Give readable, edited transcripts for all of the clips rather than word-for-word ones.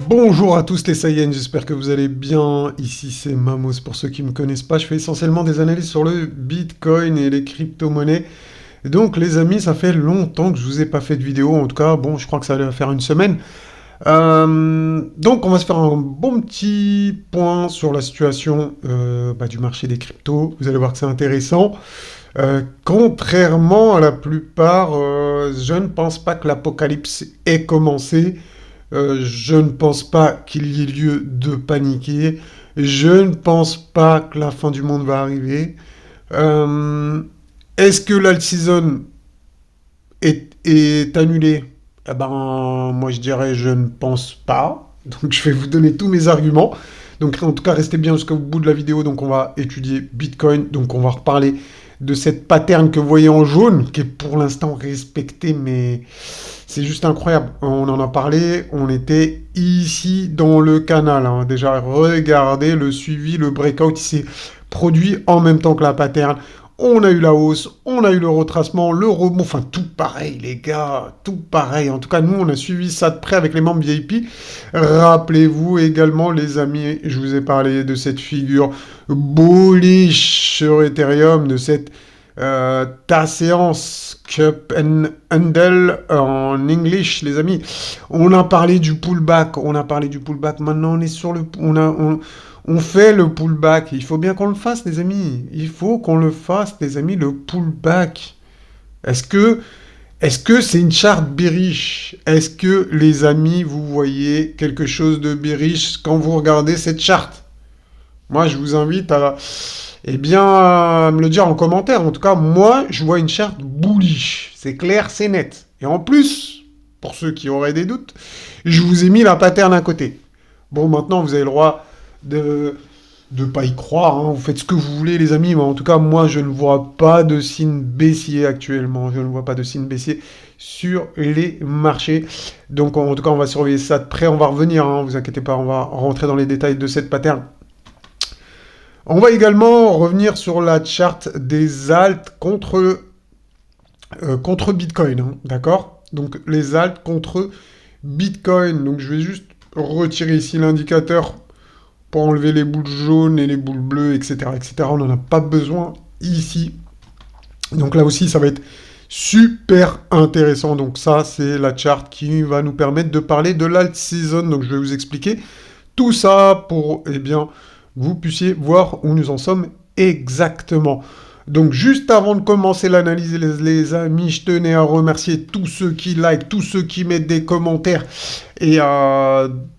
Bonjour à tous les Saiyans, j'espère que vous allez bien. Ici c'est Mamos, pour ceux qui ne me connaissent pas, je fais essentiellement des analyses sur le Bitcoin et les crypto-monnaies. Et donc les amis, ça fait longtemps que je vous ai pas fait de vidéo, en tout cas, bon, je crois que ça va faire une semaine. Donc on va se faire un bon petit point sur la situation du marché des cryptos. Vous allez voir que c'est intéressant. Contrairement à la plupart, je ne pense pas que l'apocalypse ait commencé. Je ne pense pas qu'il y ait lieu de paniquer. Je ne pense pas que la fin du monde va arriver. Euh, Est-ce que l'alt-season est annulée? Eh ben, moi je dirais je ne pense pas. Donc je vais vous donner tous mes arguments. Donc en tout cas, restez bien jusqu'au bout de la vidéo. Donc on va étudier Bitcoin. Donc on va reparler de cette pattern que vous voyez en jaune, qui est pour l'instant respectée, mais c'est juste incroyable. On en a parlé, on était ici dans le canal, hein. Déjà, regardez le suivi, le breakout, il s'est produit en même temps que la pattern. On a eu la hausse, on a eu le retracement, le rebond, enfin tout pareil les gars, tout pareil. En tout cas, nous, on a suivi ça de près avec les membres VIP. Rappelez-vous également, les amis, je vous ai parlé de cette figure bullish sur Ethereum, de cette ta séance Cup and Handle en English, les amis. On a parlé du pullback, Maintenant, on est sur on fait le pullback. Il faut bien qu'on le fasse, les amis. Il faut qu'on le fasse, les amis, le pullback. Est-ce que est-ce que c'est une charte bearish? Est-ce que, les amis, vous voyez quelque chose de bearish quand vous regardez cette charte? Moi, je vous invite à me le dire en commentaire. En tout cas, moi, je vois une charte bullish. C'est clair, c'est net. Et en plus, pour ceux qui auraient des doutes, je vous ai mis la pattern à côté. Bon, maintenant, vous avez le droit de pas y croire, hein. Vous faites ce que vous voulez, les amis. Mais en tout cas, moi, je ne vois pas de signe baissier actuellement. Je ne vois pas de signe baissier sur les marchés. Donc, en tout cas, on va surveiller ça de près. On va revenir, hein, vous inquiétez pas. On va rentrer dans les détails de cette pattern. On va également revenir sur la charte des alts contre Bitcoin, hein, d'accord? Donc les alts contre Bitcoin. Donc je vais juste retirer ici l'indicateur pour enlever les boules jaunes et les boules bleues, etc., etc. On n'en a pas besoin ici. Donc là aussi, ça va être super intéressant. Donc ça, c'est la charte qui va nous permettre de parler de l'alt season. Donc je vais vous expliquer tout ça pour, eh bien, vous puissiez voir où nous en sommes exactement. Donc juste avant de commencer l'analyse, les amis, je tenais à remercier tous ceux qui like, tous ceux qui mettent des commentaires. Et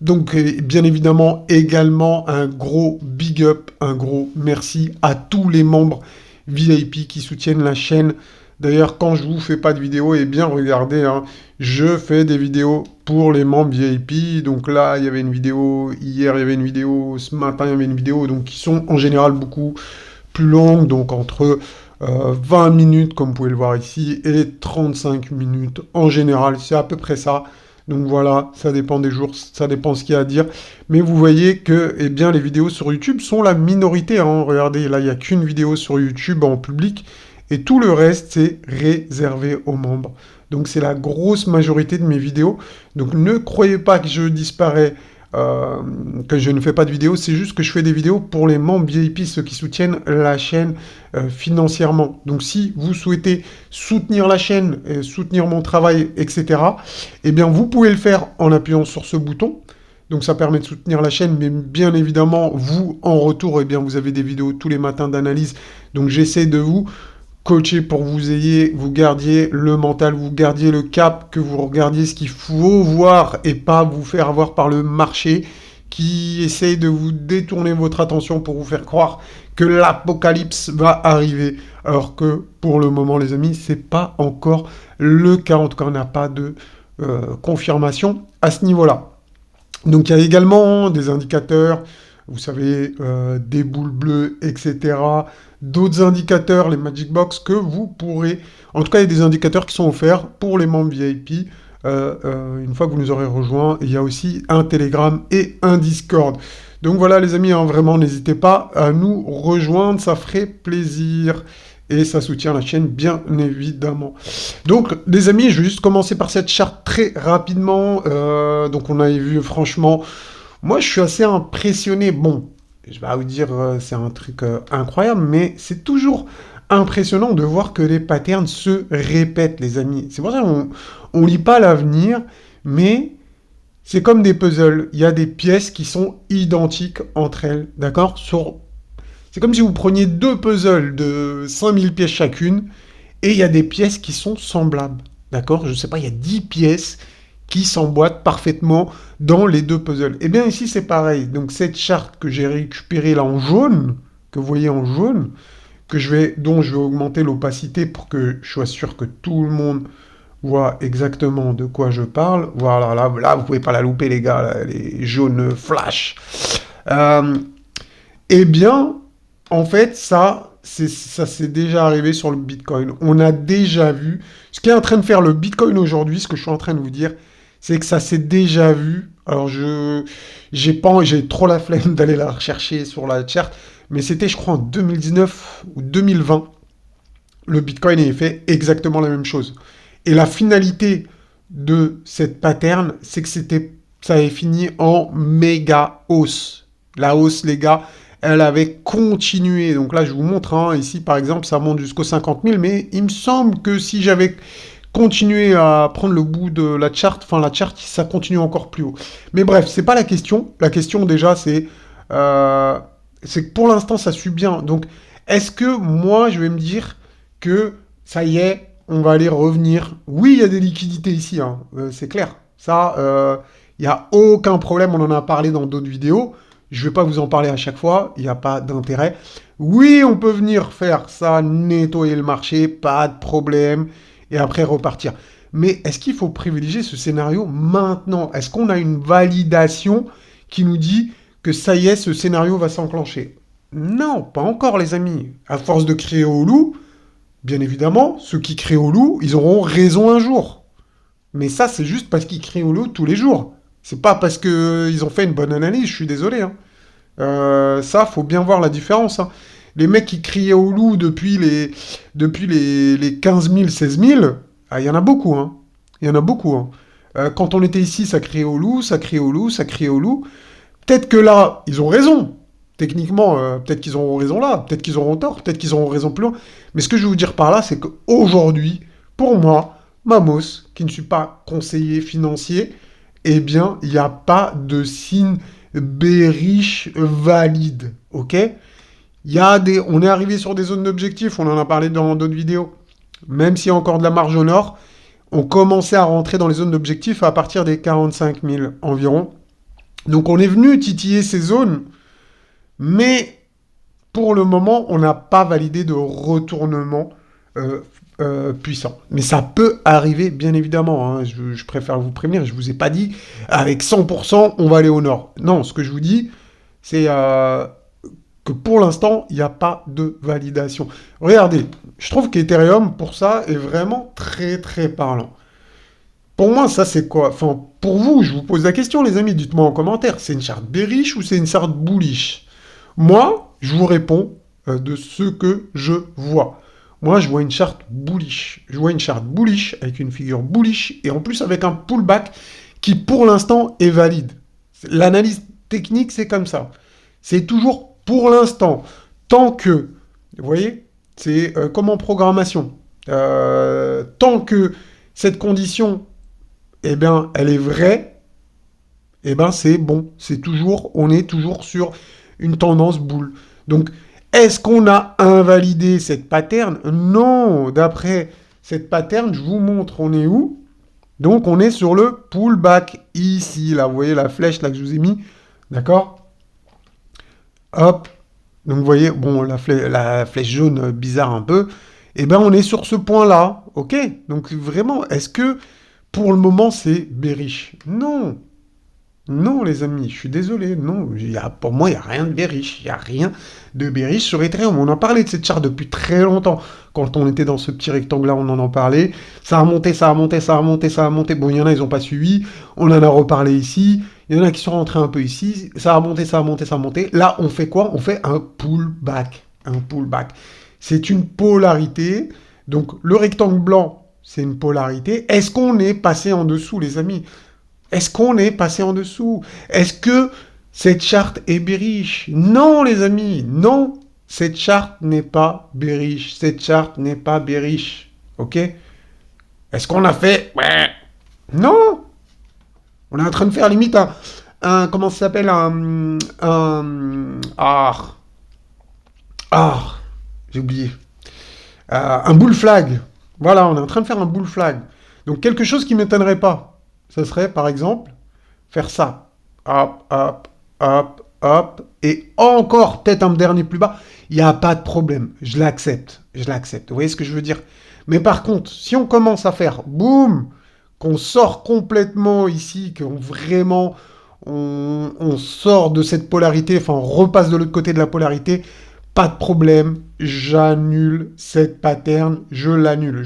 donc bien évidemment également un gros big up, un gros merci à tous les membres VIP qui soutiennent la chaîne. D'ailleurs, quand je vous fais pas de vidéo, eh bien regardez, hein, je fais des vidéos pour les membres VIP. Donc là, il y avait une vidéo, hier il y avait une vidéo, ce matin il y avait une vidéo, donc qui sont en général beaucoup plus longues, donc entre 20 minutes, comme vous pouvez le voir ici, et 35 minutes en général, c'est à peu près ça. Donc voilà, ça dépend des jours, ça dépend ce qu'il y a à dire. Mais vous voyez que eh bien, les vidéos sur YouTube sont la minorité, hein. Regardez, là, il n'y a qu'une vidéo sur YouTube en public, et tout le reste, c'est réservé aux membres. Donc c'est la grosse majorité de mes vidéos. Donc ne croyez pas que je disparais, que je ne fais pas de vidéos. C'est juste que je fais des vidéos pour les membres VIP, ceux qui soutiennent la chaîne financièrement. Donc si vous souhaitez soutenir la chaîne, soutenir mon travail, etc., eh bien vous pouvez le faire en appuyant sur ce bouton. Donc ça permet de soutenir la chaîne, mais bien évidemment, vous, en retour, eh bien, vous avez des vidéos tous les matins d'analyse. Donc j'essaie de vous coacher pour vous gardiez le mental, vous gardiez le cap, que vous regardiez ce qu'il faut voir et pas vous faire avoir par le marché qui essaye de vous détourner votre attention pour vous faire croire que l'apocalypse va arriver. Alors que pour le moment, les amis, c'est pas encore le cas. En tout cas, on n'a pas de confirmation à ce niveau-là. Donc il y a également des indicateurs, vous savez, des boules bleues, etc. D'autres indicateurs, les Magic Box, que vous pourrez... En tout cas, il y a des indicateurs qui sont offerts pour les membres VIP. Une fois que vous nous aurez rejoints, il y a aussi un Telegram et un Discord. Donc voilà les amis, hein, vraiment, n'hésitez pas à nous rejoindre, ça ferait plaisir. et ça soutient la chaîne, bien évidemment. Donc, les amis, je vais juste commencer par cette charte très rapidement. Donc, on avait vu, franchement, moi, je suis assez impressionné. Bon, je vais vous dire, c'est un truc incroyable, mais c'est toujours impressionnant de voir que les patterns se répètent, les amis. C'est pour ça qu'on on lit pas l'avenir, mais c'est comme des puzzles. Il y a des pièces qui sont identiques entre elles, d'accord? C'est comme si vous preniez deux puzzles de 5000 pièces chacune, et il y a des pièces qui sont semblables, d'accord? Je sais pas, il y a 10 pièces qui s'emboîtent parfaitement dans les deux puzzles. Et bien ici, c'est pareil. Donc cette charte que j'ai récupérée là en jaune, que vous voyez en jaune, dont je vais augmenter l'opacité pour que je sois sûr que tout le monde voit exactement de quoi je parle. Voilà, là vous pouvez pas la louper, les gars, là, les jaunes flash. Euh, eh bien, en fait, ça s'est déjà arrivé sur le Bitcoin. On a déjà vu. Ce qui est en train de faire le Bitcoin aujourd'hui, ce que je suis en train de vous dire, c'est que ça s'est déjà vu. Alors, j'ai trop la flemme d'aller la rechercher sur la chart, mais c'était, je crois, en 2019 ou 2020. Le Bitcoin avait fait exactement la même chose. Et la finalité de cette pattern, c'est que ça avait fini en méga hausse. La hausse, les gars, elle avait continué. Donc là, je vous montre, hein, ici, par exemple, ça monte jusqu'aux 50 000, mais il me semble que si j'avais continué à prendre le bout de la chart, ça continue encore plus haut. Mais bref, c'est pas la question. La question, déjà, c'est que pour l'instant, ça suit bien. Donc, est-ce que moi, je vais me dire que ça y est, on va aller revenir. Oui, il y a des liquidités ici, hein, c'est clair. Ça, il n'y a aucun problème, on en a parlé dans d'autres vidéos. Je ne vais pas vous en parler à chaque fois, il n'y a pas d'intérêt. Oui, on peut venir faire ça, nettoyer le marché, pas de problème, et après repartir. Mais est-ce qu'il faut privilégier ce scénario maintenant? Est-ce qu'on a une validation qui nous dit que ça y est, ce scénario va s'enclencher? Non, pas encore, les amis. À force de crier au loup, bien évidemment, ceux qui crient au loup, ils auront raison un jour. Mais ça, c'est juste parce qu'ils crient au loup tous les jours. C'est pas parce qu'ils ont fait une bonne analyse, je suis désolé, hein. Ça, faut bien voir la différence, hein. Les mecs qui criaient au loup depuis les 15 000, 16 000, il y en a beaucoup, hein. Il y en a beaucoup, hein. Quand on était ici, ça criait au loup, ça criait au loup, ça criait au loup. Peut-être que là, ils ont raison. Techniquement, peut-être qu'ils auront raison là, peut-être qu'ils auront tort, peut-être qu'ils auront raison plus loin. Mais ce que je veux vous dire par là, c'est qu'aujourd'hui, pour moi, Mamos, qui ne suis pas conseiller financier, eh bien, il n'y a pas de signe bearish valide, ok? On est arrivé sur des zones d'objectif, on en a parlé dans d'autres vidéos. Même s'il y a encore de la marge au nord, on commençait à rentrer dans les zones d'objectif à partir des 45 000 environ. Donc on est venu titiller ces zones, mais pour le moment, on n'a pas validé de retournement puissant. Mais ça peut arriver, bien évidemment, hein. Je préfère vous prévenir, je ne vous ai pas dit, avec 100%, on va aller au nord. Non, ce que je vous dis, c'est que pour l'instant, il n'y a pas de validation. Regardez, je trouve qu'Ethereum, pour ça, est vraiment très, très parlant. Pour moi, ça, c'est quoi? Enfin, pour vous, je vous pose la question, les amis, dites-moi en commentaire, c'est une charte bearish ou c'est une charte bullish? Moi, je vous réponds de ce que je vois. Moi, je vois une charte bullish. Je vois une charte bullish avec une figure bullish et en plus avec un pullback qui, pour l'instant, est valide. L'analyse technique, c'est comme ça. C'est toujours pour l'instant. Tant que, vous voyez, c'est comme en programmation. Tant que cette condition, eh bien, elle est vraie, eh bien, c'est bon. On est toujours sur une tendance boule. Donc, est-ce qu'on a invalidé cette pattern? Non, d'après cette pattern, je vous montre, on est où? Donc, on est sur le pullback ici, là, vous voyez la flèche là que je vous ai mis, d'accord? Hop, donc vous voyez, bon, la flèche jaune bizarre un peu, eh ben on est sur ce point-là, ok? Donc vraiment, est-ce que pour le moment c'est bearish? Non, non, les amis, je suis désolé. Non, pour moi, il n'y a rien de bearish. Il n'y a rien de bearish sur Ethereum. On en parlait de cette charte depuis très longtemps. Quand on était dans ce petit rectangle-là, on en parlait. Ça a monté, ça a monté, ça a monté, ça a monté. Bon, il y en a, ils n'ont pas suivi. On en a reparlé ici. Il y en a qui sont rentrés un peu ici. Ça a monté, ça a monté, ça a monté. Là, on fait quoi? On fait un pullback. Un pullback. c'est une polarité. Donc le rectangle blanc, c'est une polarité. Est-ce qu'on est passé en dessous, les amis? Est-ce qu'on est passé en dessous? Est-ce que cette charte est bearish? Non, les amis, non. Cette charte n'est pas bearish. Cette charte n'est pas bearish. Ok? Est-ce qu'on a fait... Ouais. Non. On est en train de faire limite comment ça s'appelle? J'ai oublié. Un bull flag. Voilà, on est en train de faire un bull flag. Donc quelque chose qui ne m'étonnerait pas. Ça serait, par exemple, faire ça. Hop, hop, hop, hop. Et encore, peut-être un dernier plus bas. Il n'y a pas de problème. Je l'accepte. Je l'accepte. Vous voyez ce que je veux dire? Mais par contre, si on commence à faire boum, qu'on sort complètement ici, qu'on vraiment on sort de cette polarité, enfin on repasse de l'autre côté de la polarité, pas de problème, j'annule cette pattern, je l'annule.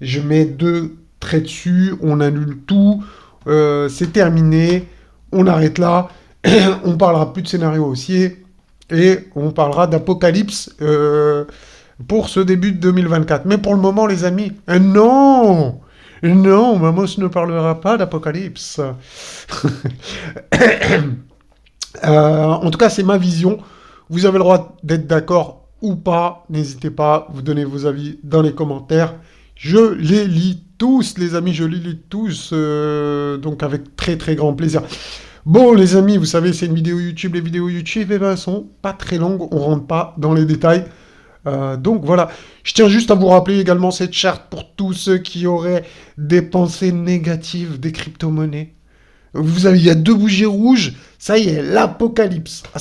Je mets 2 traits dessus, on annule tout, c'est terminé, on arrête là, on parlera plus de scénario haussier, et on parlera d'apocalypse pour ce début de 2024. Mais pour le moment, les amis, non! Non, maman ne parlera pas d'apocalypse. En tout cas, c'est ma vision. Vous avez le droit d'être d'accord ou pas. N'hésitez pas, vous donnez vos avis dans les commentaires. Je les lis tous, les amis, je les lis tous. Donc avec très très grand plaisir. Bon, les amis, vous savez, c'est une vidéo YouTube. Les vidéos YouTube, eh ben, sont pas très longues. On rentre pas dans les détails. Donc voilà, je tiens juste à vous rappeler également cette charte pour tous ceux qui auraient des pensées négatives des crypto-monnaies. Il y a 2 bougies rouges, ça y est, l'apocalypse. Ah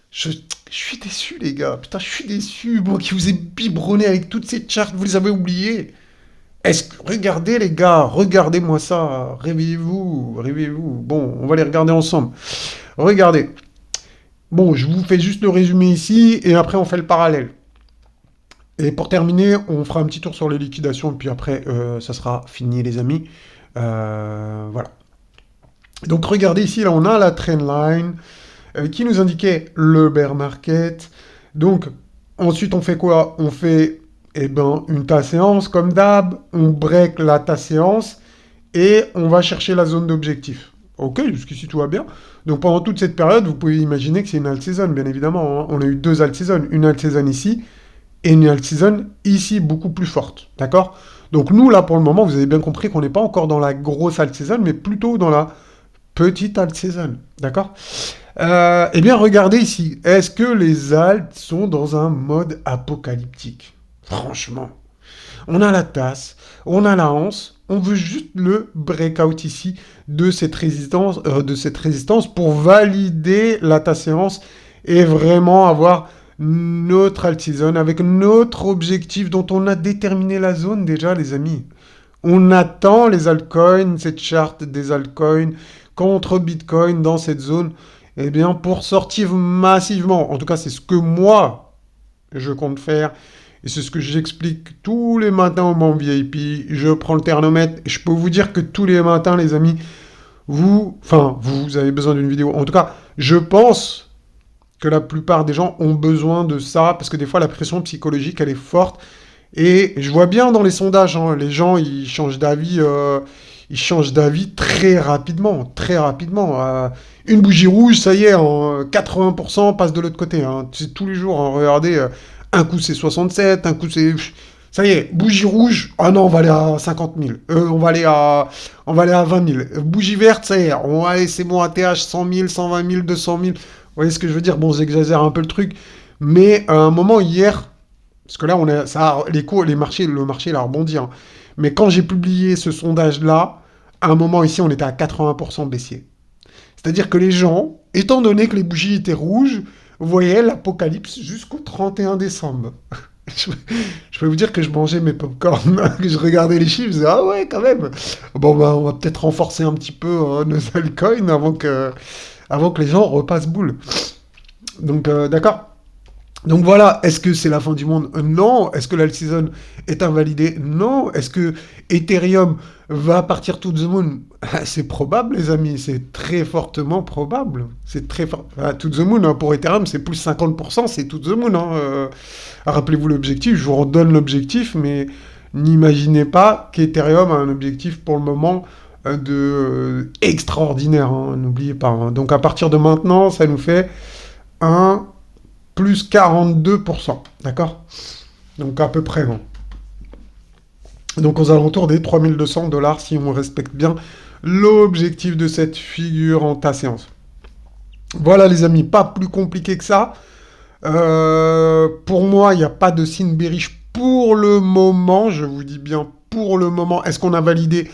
je suis déçu les gars, putain je suis déçu, moi qui vous ai biberonné avec toutes ces chartes, vous les avez oubliées. Regardez les gars, regardez-moi ça, réveillez-vous, réveillez-vous. Bon, on va les regarder ensemble. Regardez. Bon, je vous fais juste le résumé ici, et après on fait le parallèle. Et pour terminer, on fera un petit tour sur les liquidations, et puis après, ça sera fini, les amis. Voilà. Donc regardez ici, là on a la trendline, qui nous indiquait le bear market. Donc, ensuite on fait quoi? On fait, une tasse séance, comme d'hab, on break la tasse séance, et on va chercher la zone d'objectif. Ok, jusqu'ici tout va bien. Donc pendant toute cette période, vous pouvez imaginer que c'est une alt season, bien évidemment. Hein. On a eu 2 alt season, une alt season ici et une alt season ici beaucoup plus forte. D'accord? Donc nous, là, pour le moment, vous avez bien compris qu'on n'est pas encore dans la grosse alt season, mais plutôt dans la petite alt season. D'accord? Eh bien, regardez ici. Est-ce que les alts sont dans un mode apocalyptique? Franchement. On a la tasse, on a la anse, on veut juste le breakout ici de cette résistance pour valider la tasse séance et vraiment avoir notre alt season avec notre objectif dont on a déterminé la zone déjà, les amis. On attend les altcoins, cette charte des altcoins contre Bitcoin dans cette zone, eh bien, pour sortir massivement. En tout cas, c'est ce que moi, je compte faire. Et c'est ce que j'explique tous les matins au membre VIP. Je prends le thermomètre. Et je peux vous dire que tous les matins, les amis, vous avez besoin d'une vidéo. En tout cas, je pense que la plupart des gens ont besoin de ça. Parce que des fois, la pression psychologique, elle est forte. Et je vois bien dans les sondages, hein, les gens, ils changent d'avis. Ils changent d'avis très rapidement. Très rapidement. Une bougie rouge, ça y est, 80% passe de l'autre côté. Hein. C'est tous les jours. Hein, regardez... un coup c'est 67, un coup c'est... Ça y est, bougie rouge, ah non, on va aller à 50 000. On va aller à 20 000. Bougie verte, ça y est, c'est bon, ATH 100 000, 120 000, 200 000. Vous voyez ce que je veux dire? Bon, j'exagère un peu le truc. Mais à un moment, hier, parce que là, le marché, il a rebondi. Hein. Mais quand j'ai publié ce sondage-là, à un moment ici, on était à 80% baissier. C'est-à-dire que les gens, étant donné que les bougies étaient rouges, vous voyez l'apocalypse jusqu'au 31 décembre. Je peux vous dire que je mangeais mes popcorn, que je regardais les chiffres, je disais, ah ouais, quand même. Bon, on va peut-être renforcer un petit peu nos altcoins avant que les gens repassent boule. Donc, d'accord. Donc voilà, est-ce que c'est la fin du monde? Non. Est-ce que l'alt-season est invalidée? Non. Est-ce que Ethereum va partir to the moon? C'est probable, les amis, c'est très fortement probable. C'est très fort. To the moon, hein, pour Ethereum, c'est plus 50%, c'est to the moon, hein. Rappelez-vous l'objectif, je vous redonne l'objectif, mais n'imaginez pas qu'Ethereum a un objectif pour le moment extraordinaire, hein, n'oubliez pas, hein. Donc à partir de maintenant, ça nous fait un plus 42%, d'accord? Donc à peu près, bon. Donc aux alentours des 3200 $ si on respecte bien l'objectif de cette figure en ta séance. Voilà les amis, pas plus compliqué que ça. Pour moi, il n'y a pas de signe bearish pour le moment, je vous dis bien pour le moment. Est-ce qu'on a validé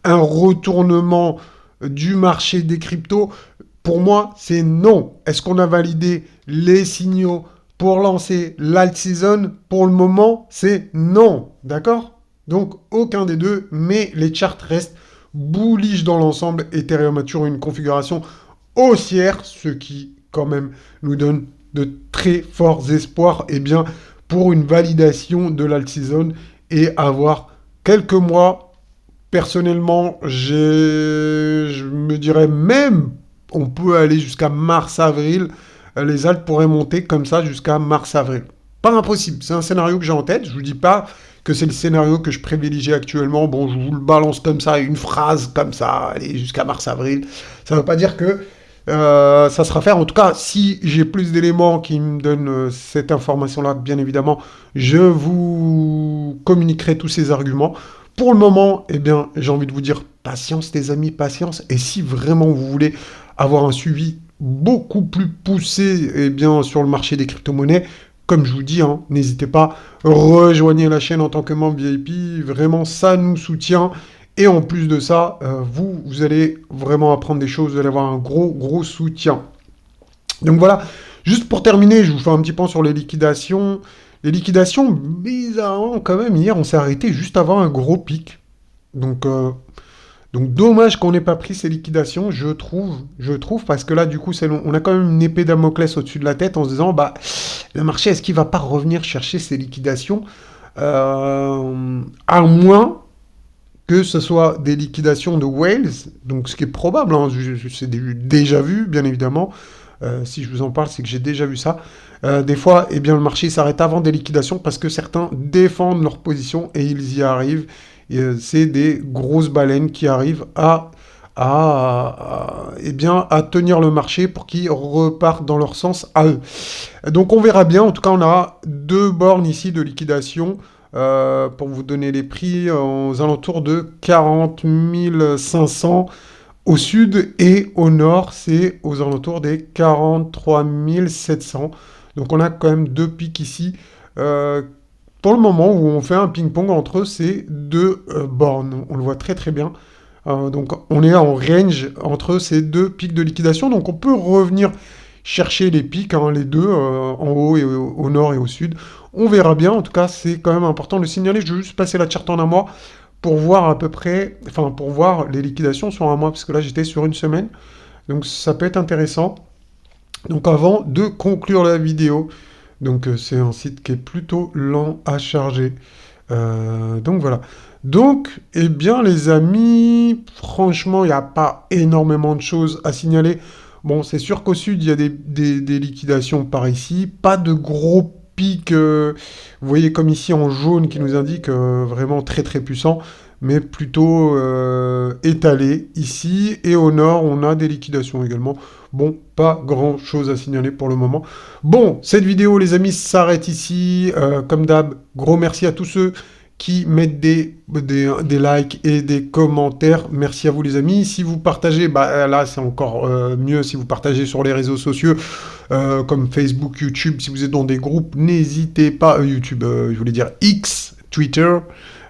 un retournement du marché des cryptos? Pour moi, c'est non. Est-ce qu'on a validé les signaux pour lancer l'alt season? Pour le moment, c'est non. D'accord? Donc, aucun des deux, mais les charts restent bullish dans l'ensemble. Ethereum a toujours une configuration haussière, ce qui, quand même, nous donne de très forts espoirs pour une validation de l'alt season et avoir quelques mois. Personnellement, je me dirais même, on peut aller jusqu'à mars-avril. Les alts pourraient monter comme ça jusqu'à mars-avril. Pas impossible, c'est un scénario que j'ai en tête. Je ne vous dis pas que c'est le scénario que je privilégie actuellement. Bon, je vous le balance comme ça, une phrase comme ça, allez, jusqu'à mars-avril. Ça ne veut pas dire que ça sera fait. En tout cas, si j'ai plus d'éléments qui me donnent cette information-là, bien évidemment, je vous communiquerai tous ces arguments. Pour le moment, eh bien, j'ai envie de vous dire patience, les amis, patience. Et si vraiment vous voulez avoir un suivi beaucoup plus poussé sur le marché des crypto-monnaies, comme je vous dis, hein, n'hésitez pas, rejoignez la chaîne en tant que membre VIP. Vraiment, ça nous soutient. Et en plus de ça, vous allez vraiment apprendre des choses, vous allez avoir un gros soutien. Donc voilà, juste pour terminer, je vous fais un petit point sur les liquidations. Les liquidations, bizarrement, quand même, hier, on s'est arrêté juste avant un gros pic. Donc, dommage qu'on n'ait pas pris ces liquidations, je trouve, parce que là, du coup, on a quand même une épée Damoclès au-dessus de la tête en se disant, bah, le marché, est-ce qu'il va pas revenir chercher ces liquidations à moins que ce soit des liquidations de whales, donc ce qui est probable, hein, c'est déjà vu, bien évidemment. Si je vous en parle, c'est que j'ai déjà vu ça. Des fois, le marché s'arrête avant des liquidations parce que certains défendent leur position et ils y arrivent. C'est des grosses baleines qui arrivent à tenir le marché pour qu'ils repartent dans leur sens à eux. Donc on verra bien. En tout cas, on aura deux bornes ici de liquidation. Pour vous donner les prix, aux alentours de 40 500 au sud et au nord, c'est aux alentours des 43 700. Donc on a quand même deux pics ici. Pour le moment où on fait un ping-pong entre ces deux bornes. On le voit très très bien. Donc on est en range entre ces deux pics de liquidation. Donc on peut revenir chercher les pics, hein, les deux, en haut et au nord et au sud. On verra bien, en tout cas, c'est quand même important de le signaler. Je vais juste passer la charte en un mois pour voir à peu près, enfin, pour voir les liquidations sur un mois, parce que là, j'étais sur une semaine. Donc, ça peut être intéressant. Donc, avant de conclure la vidéo, donc, c'est un site qui est plutôt lent à charger. Donc, voilà. Donc, les amis, franchement, il n'y a pas énormément de choses à signaler. Bon, c'est sûr qu'au sud, il y a des liquidations par ici. Pas de gros pics, vous voyez comme ici en jaune qui nous indique vraiment très très puissant, mais plutôt étalé ici. Et au nord, on a des liquidations également. Bon, pas grand chose à signaler pour le moment. Bon, cette vidéo, les amis, s'arrête ici. Comme d'hab, gros merci à tous ceux qui mettent des likes et des commentaires. Merci à vous les amis. Si vous partagez, bah là c'est encore mieux si vous partagez sur les réseaux sociaux comme Facebook, YouTube. Si vous êtes dans des groupes, n'hésitez pas, YouTube, je voulais dire X, Twitter,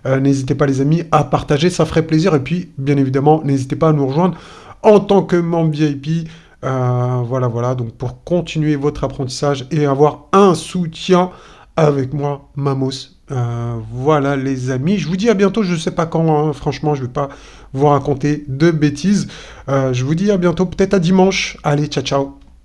n'hésitez pas les amis à partager, ça ferait plaisir. Et puis bien évidemment, n'hésitez pas à nous rejoindre en tant que membre VIP. Voilà, donc pour continuer votre apprentissage et avoir un soutien avec moi, Mamos. Voilà les amis, je vous dis à bientôt, je sais pas quand, hein, franchement je vais pas vous raconter de bêtises. Je vous dis à bientôt, peut-être à dimanche. Allez, ciao ciao.